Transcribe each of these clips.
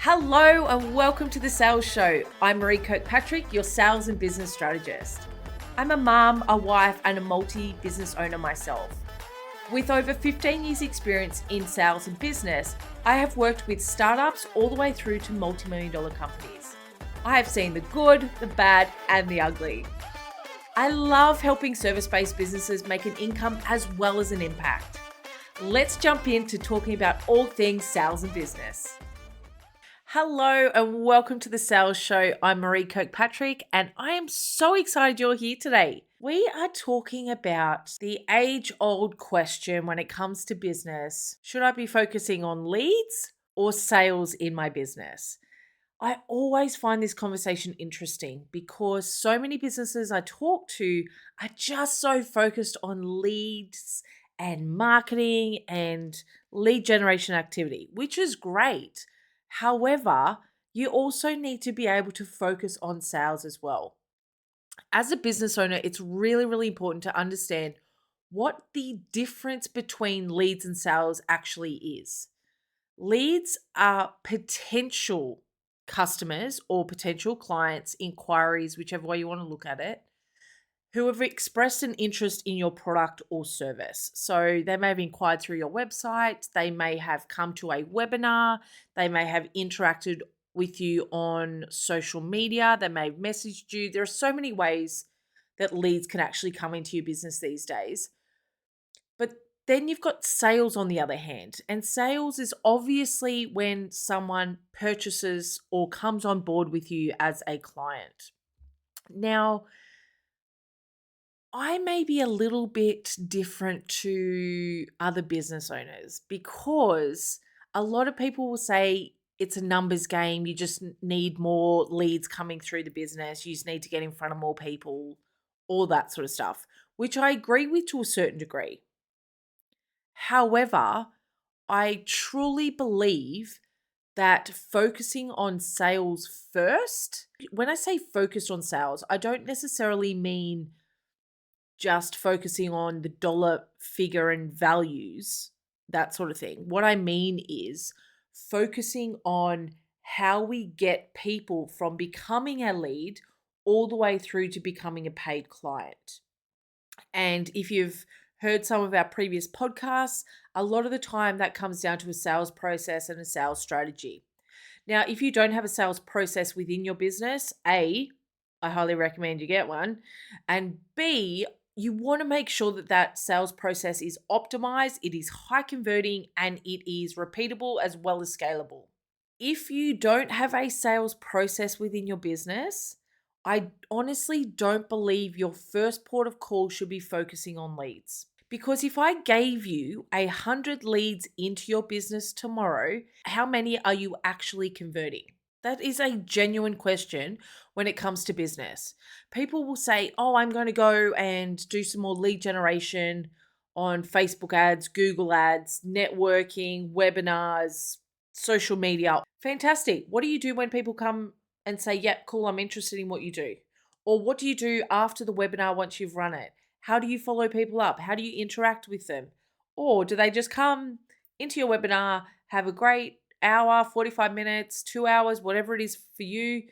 Hello and welcome to the Sales Show. I'm Marie Kirkpatrick, your sales and business strategist. I'm a mum, a wife, and a multi-business owner myself. With over 15 years experience in sales and business, I have worked with startups all the way through to multi-million-dollar companies. I have seen the good, the bad, and the ugly. I love helping service-based businesses make an income as well as an impact. Let's jump into talking about all things sales and business. Hello and welcome to the Sales Show. I'm Marie Kirkpatrick and I am so excited you're here today. We are talking about the age-old question when it comes to business. Should I be focusing on leads or sales in my business? I always find this conversation interesting because so many businesses I talk to are just so focused on leads and marketing and lead generation activity, which is great. However, you also need to be able to focus on sales as well. As a business owner, it's really, really important to understand what the difference between leads and sales actually is. Leads are potential customers or potential clients, inquiries, whichever way you want to look at it, who have expressed an interest in your product or service. So they may have inquired through your website, they may have come to a webinar, they may have interacted with you on social media, they may have messaged you. There are so many ways that leads can actually come into your business these days. But then you've got sales on the other hand. And sales is obviously when someone purchases or comes on board with you as a client. Now, I may be a little bit different to other business owners because a lot of people will say it's a numbers game. You just need more leads coming through the business. You just need to get in front of more people, all that sort of stuff, which I agree with to a certain degree. However, I truly believe that focusing on sales first, when I say focus on sales, I don't necessarily mean just focusing on the dollar figure and values, that sort of thing. What I mean is focusing on how we get people from becoming a lead all the way through to becoming a paid client. And if you've heard some of our previous podcasts, a lot of the time that comes down to a sales process and a sales strategy. Now, if you don't have a sales process within your business, A, I highly recommend you get one. And B, you want to make sure that that sales process is optimized, it is high converting, and it is repeatable as well as scalable. If you don't have a sales process within your business, I honestly don't believe your first port of call should be focusing on leads. Because if I gave you 100 leads into your business tomorrow, how many are you actually converting? That is a genuine question when it comes to business. People will say, oh, I'm going to go and do some more lead generation on Facebook ads, Google ads, networking, webinars, social media. Fantastic. What do you do when people come and say, yep, cool, I'm interested in what you do? Or what do you do after the webinar once you've run it? How do you follow people up? How do you interact with them? Or do they just come into your webinar, have a great hour, 45 minutes, 2 hours, whatever it is for you,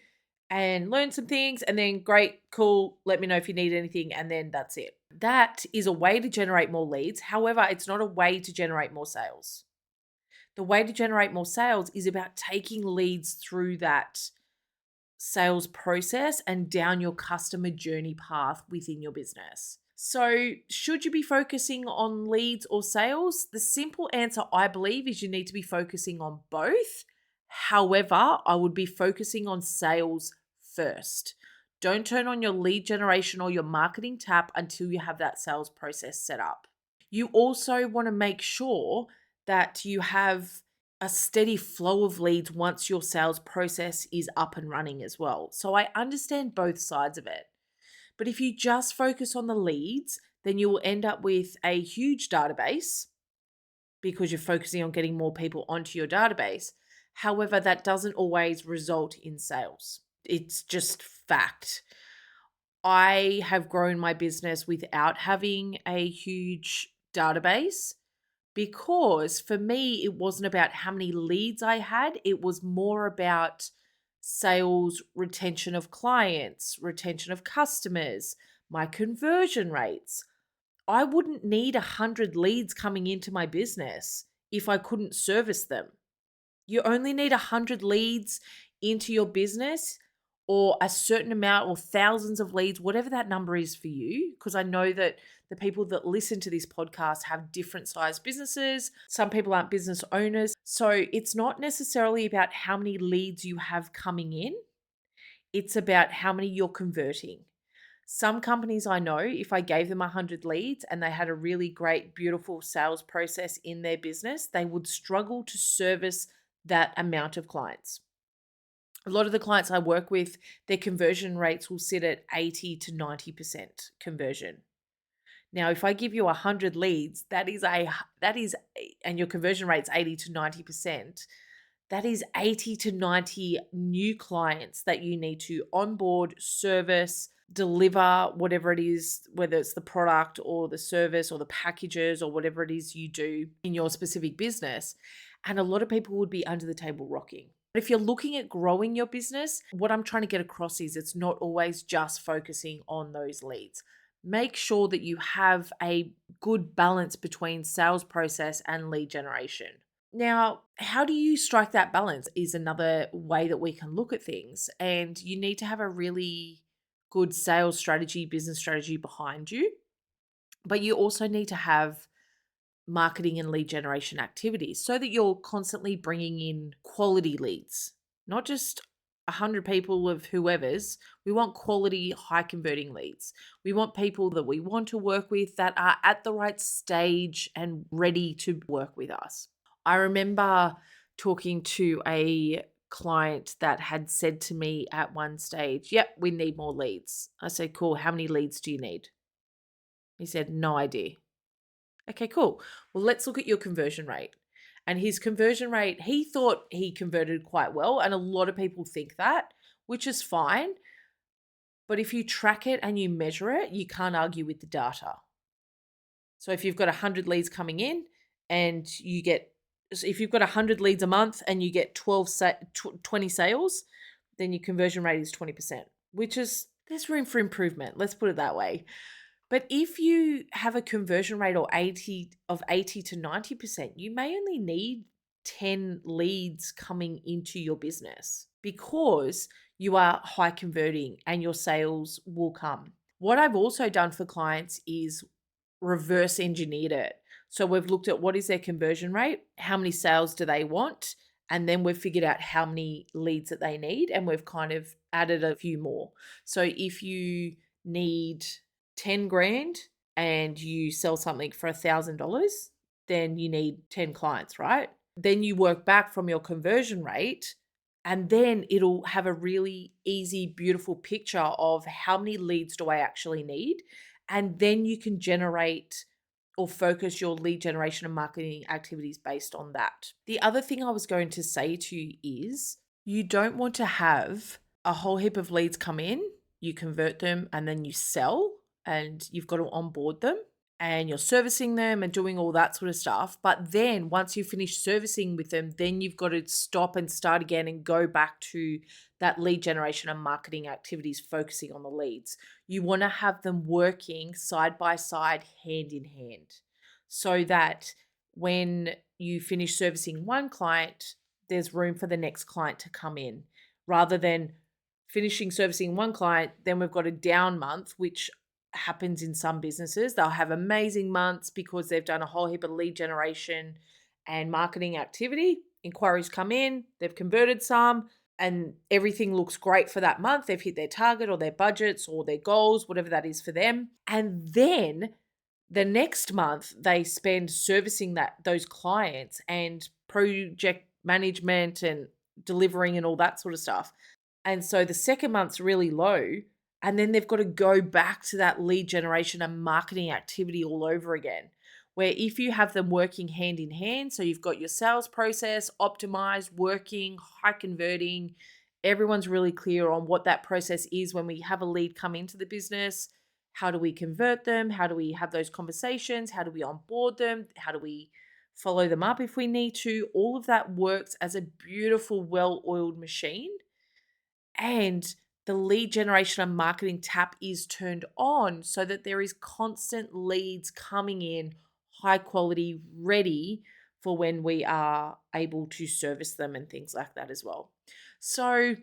and learn some things, and then great, cool, let me know if you need anything, and then that's it. That is a way to generate more leads. However, it's not a way to generate more sales. The way to generate more sales is about taking leads through that sales process and down your customer journey path within your business. So, should you be focusing on leads or sales? The simple answer, I believe, is you need to be focusing on both. However, I would be focusing on sales first. Don't turn on your lead generation or your marketing tap until you have that sales process set up. You also want to make sure that you have a steady flow of leads once your sales process is up and running as well. So I understand both sides of it. But if you just focus on the leads, then you will end up with a huge database because you're focusing on getting more people onto your database. However, that doesn't always result in sales. It's just fact. I have grown my business without having a huge database because for me, it wasn't about how many leads I had, it was more about sales, retention of clients, retention of customers, my conversion rates. I wouldn't need 100 leads coming into my business if I couldn't service them. You only need 100 leads into your business, or a certain amount, or thousands of leads, whatever that number is for you. Because I know that the people that listen to this podcast have different sized businesses. Some people aren't business owners. So it's not necessarily about how many leads you have coming in, it's about how many you're converting. Some companies I know, if I gave them 100 leads and they had a really great, beautiful sales process in their business, they would struggle to service that amount of clients. A lot of the clients I work with, their conversion rates will sit at 80 to 90% conversion. Now, if I give you 100 leads, and your conversion rate's 80 to 90%, that is 80 to 90 new clients that you need to onboard, service, deliver, whatever it is, whether it's the product or the service or the packages or whatever it is you do in your specific business. And a lot of people would be under the table rocking. But if you're looking at growing your business, what I'm trying to get across is it's not always just focusing on those leads. Make sure that you have a good balance between sales process and lead generation. Now, how do you strike that balance is another way that we can look at things. And you need to have a really good sales strategy, business strategy behind you. But you also need to have marketing and lead generation activities so that you're constantly bringing in quality leads, not just 100 people of whoever's. We want quality, high converting leads. We want people that we want to work with that are at the right stage and ready to work with us. I remember talking to a client that had said to me at one stage, "Yep, we need more leads." I said, "Cool, how many leads do you need?" He said, "No idea." Okay, cool. Well, let's look at your conversion rate. And his conversion rate, he thought he converted quite well. And a lot of people think that, which is fine. But if you track it and you measure it, you can't argue with the data. So if you've got 100 leads coming in and if you've got 100 leads a month and you get 20 sales, then your conversion rate is 20%, there's room for improvement. Let's put it that way. But if you have a conversion rate of 80 to 90%, you may only need 10 leads coming into your business because you are high converting and your sales will come. What I've also done for clients is reverse engineered it. So we've looked at what is their conversion rate, how many sales do they want, and then we've figured out how many leads that they need, and we've kind of added a few more. So if you need 10 grand and you sell something for $1,000, then you need 10 clients, right? Then you work back from your conversion rate, and then it'll have a really easy, beautiful picture of how many leads do I actually need. And then you can generate or focus your lead generation and marketing activities based on that. The other thing I was going to say to you is you don't want to have a whole heap of leads come in, you convert them, and then you sell, and you've got to onboard them and you're servicing them and doing all that sort of stuff. But then once you finish servicing with them, then you've got to stop and start again and go back to that lead generation and marketing activities, focusing on the leads. You want to have them working side by side, hand in hand, so that when you finish servicing one client, there's room for the next client to come in, rather than finishing servicing one client, then we've got a down month, which happens in some businesses. They'll have amazing months because they've done a whole heap of lead generation and marketing activity. Inquiries come in, they've converted some, and everything looks great for that month. They've hit their target or their budgets or their goals, whatever that is for them. And then the next month they spend servicing those clients and project management and delivering and all that sort of stuff. And so the second month's really low. And then they've got to go back to that lead generation and marketing activity all over again. Where if you have them working hand in hand, so you've got your sales process optimized, working, high converting, everyone's really clear on what that process is when we have a lead come into the business. How do we convert them? How do we have those conversations? How do we onboard them? How do we follow them up if we need to. All of that works as a beautiful, well-oiled machine. And the lead generation and marketing tap is turned on so that there is constant leads coming in, high quality, ready for when we are able to service them and things like that as well. So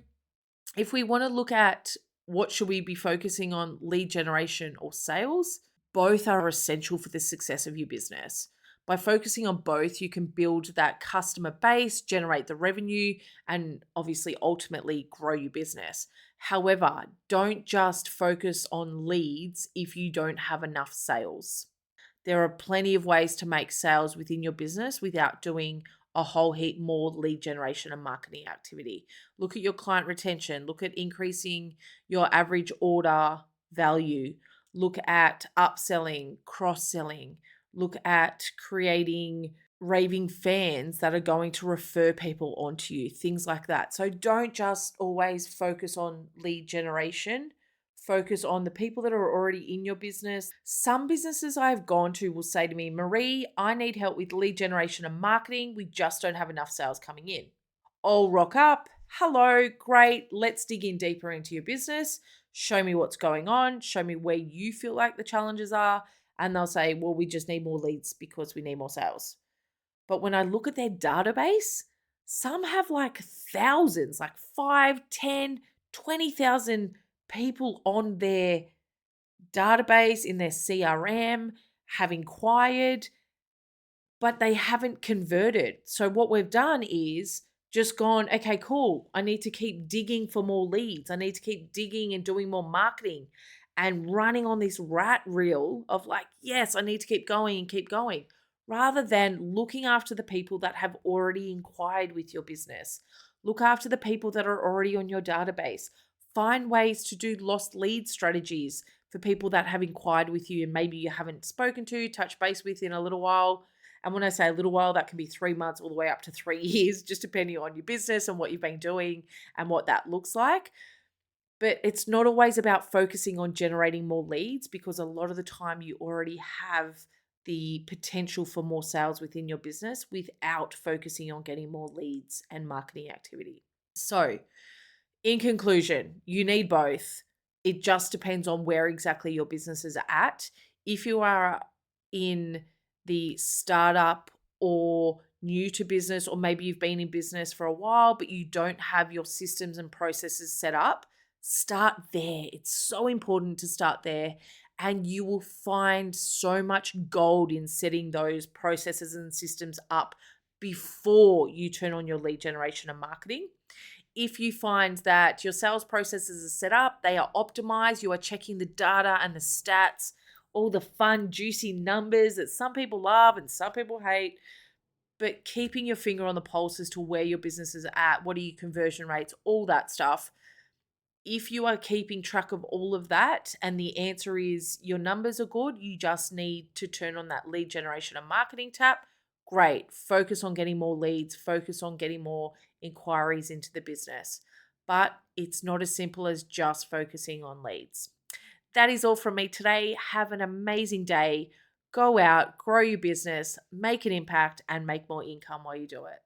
if we want to look at what should we be focusing on, lead generation or sales, both are essential for the success of your business. By focusing on both, you can build that customer base, generate the revenue, and obviously ultimately grow your business. However, don't just focus on leads if you don't have enough sales. There are plenty of ways to make sales within your business without doing a whole heap more lead generation and marketing activity. Look at your client retention, look at increasing your average order value, look at upselling, cross-selling, look at creating raving fans that are going to refer people onto you, things like that. So don't just always focus on lead generation. Focus on the people that are already in your business. Some businesses I've gone to will say to me, Marie, I need help with lead generation and marketing. We just don't have enough sales coming in. I'll rock up. Hello, great. Let's dig in deeper into your business. Show me what's going on. Show me where you feel like the challenges are. And they'll say, well, we just need more leads because we need more sales. But when I look at their database, some have like thousands, like 5, 10, 20,000 people on their database, in their CRM, have inquired, but they haven't converted. So what we've done is just gone, okay, cool. I need to keep digging for more leads. I need to keep digging and doing more marketing and running on this rat reel of like, yes, I need to keep going, rather than looking after the people that have already inquired with your business. Look after the people that are already on your database. Find ways to do lost lead strategies for people that have inquired with you and maybe you haven't spoken to, touch base with in a little while. And when I say a little while, that can be 3 months all the way up to 3 years, just depending on your business and what you've been doing and what that looks like. But it's not always about focusing on generating more leads, because a lot of the time you already have the potential for more sales within your business without focusing on getting more leads and marketing activity. So in conclusion, you need both. It just depends on where exactly your business is at. If you are in the startup or new to business, or maybe you've been in business for a while, but you don't have your systems and processes set up, start there. It's so important to start there. And you will find so much gold in setting those processes and systems up before you turn on your lead generation and marketing. If you find that your sales processes are set up, they are optimized, you are checking the data and the stats, all the fun, juicy numbers that some people love and some people hate, but keeping your finger on the pulse as to where your business is at, what are your conversion rates, all that stuff. If you are keeping track of all of that and the answer is your numbers are good, you just need to turn on that lead generation and marketing tap, great. Focus on getting more leads, focus on getting more inquiries into the business. But it's not as simple as just focusing on leads. That is all from me today. Have an amazing day. Go out, grow your business, make an impact, and make more income while you do it.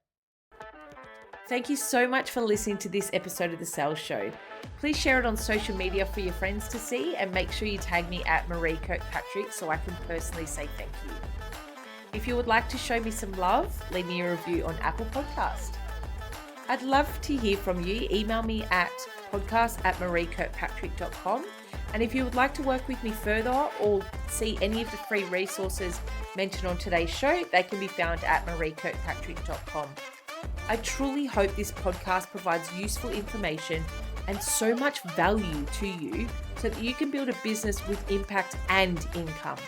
Thank you so much for listening to this episode of The Sales Show. Please share it on social media for your friends to see, and make sure you tag me at Marie Kirkpatrick so I can personally say thank you. If you would like to show me some love, leave me a review on Apple Podcast. I'd love to hear from you. Email me at podcast@mariekirkpatrick.com. And if you would like to work with me further or see any of the free resources mentioned on today's show, they can be found at mariekirkpatrick.com. I truly hope this podcast provides useful information and so much value to you so that you can build a business with impact and income.